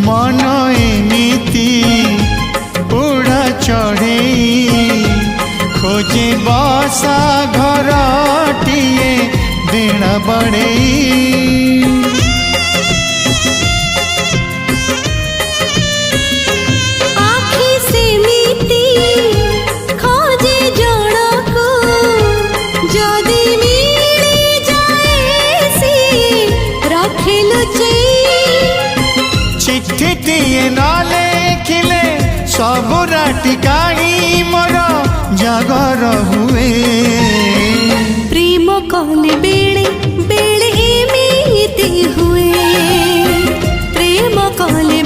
मन एमिति उड़ा चढ़े खोजे बसा घरटिए दिन बड़े चिट्ठीए न लेखिले सबुरा टिकाई मोर जागर हुए प्रेम कले बेले बेले एमिति हुए प्रेम कले